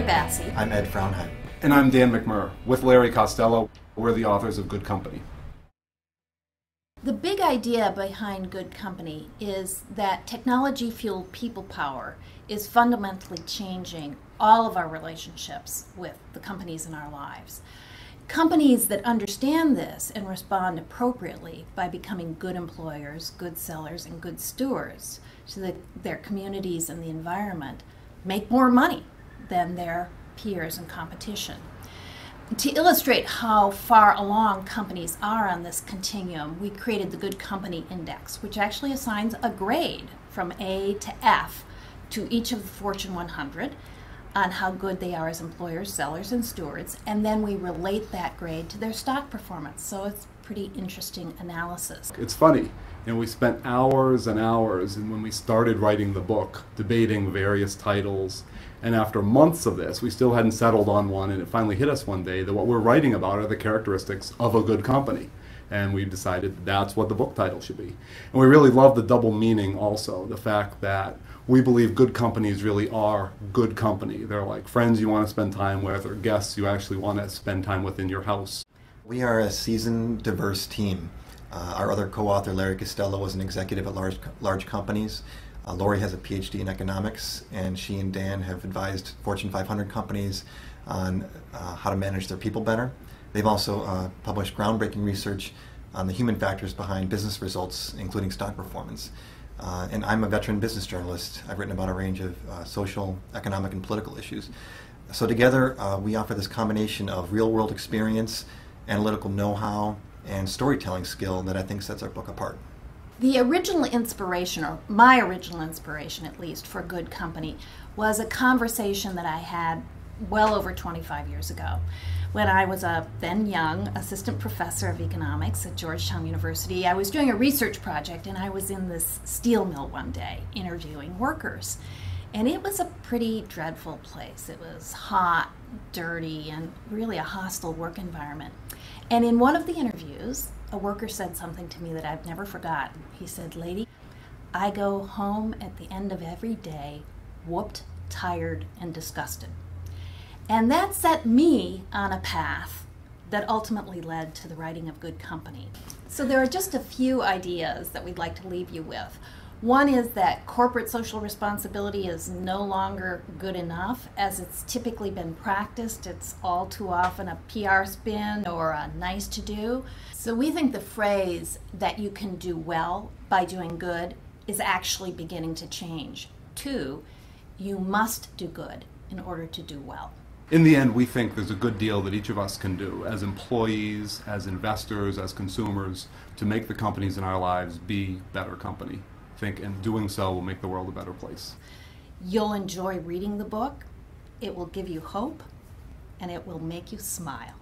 Lori Batsey. I'm Ed Fraunheim. And I'm Dan McMurr. With Larry Costello, we're the authors of Good Company. The big idea behind Good Company is that technology-fueled people power is fundamentally changing all of our relationships with the companies in our lives. Companies that understand this and respond appropriately by becoming good employers, good sellers, and good stewards so that their communities and the environment make more money than their peers and competition. To illustrate how far along companies are on this continuum, we created the Good Company Index, which actually assigns a grade from A to F to each of the Fortune 100 on how good they are as employers, sellers, and stewards, and then we relate that grade to their stock performance. So it's pretty interesting analysis. It's funny, we spent hours and hours, and when we started writing the book, debating various titles, and after months of this, we still hadn't settled on one, and it finally hit us one day that what we're writing about are the characteristics of a good company. And we decided that's what the book title should be. And we really love the double meaning also, the fact that we believe good companies really are good company. They're like friends you want to spend time with, or guests you actually want to spend time with in your house. We are a seasoned, diverse team. Our other co-author, Larry Costello, was an executive at large companies. Lori has a PhD in economics, and she and Dan have advised Fortune 500 companies on how to manage their people better. They've also published groundbreaking research on the human factors behind business results, including stock performance. And I'm a veteran business journalist. I've written about a range of social, economic, and political issues. So together, we offer this combination of real-world experience, analytical know-how, and storytelling skill that I think sets our book apart. The original inspiration, or my original inspiration at least, for Good Company was a conversation that I had well over 25 years ago when I was a then young assistant professor of economics at Georgetown University. I was doing a research project, and I was in this steel mill one day interviewing workers. And it was a pretty dreadful place. It was hot, dirty, and really a hostile work environment. And in one of the interviews, a worker said something to me that I've never forgotten. He said, "Lady, I go home at the end of every day whooped, tired, and disgusted." And that set me on a path that ultimately led to the writing of Good Company. So there are just a few ideas that we'd like to leave you with. One is that corporate social responsibility is no longer good enough as it's typically been practiced. It's all too often a PR spin or a nice to do. So we think the phrase that you can do well by doing good is actually beginning to change. 2, you must do good in order to do well. In the end, we think there's a good deal that each of us can do as employees, as investors, as consumers, to make the companies in our lives be better company. And doing so will make the world a better place. You'll enjoy reading the book, it will give you hope, and it will make you smile.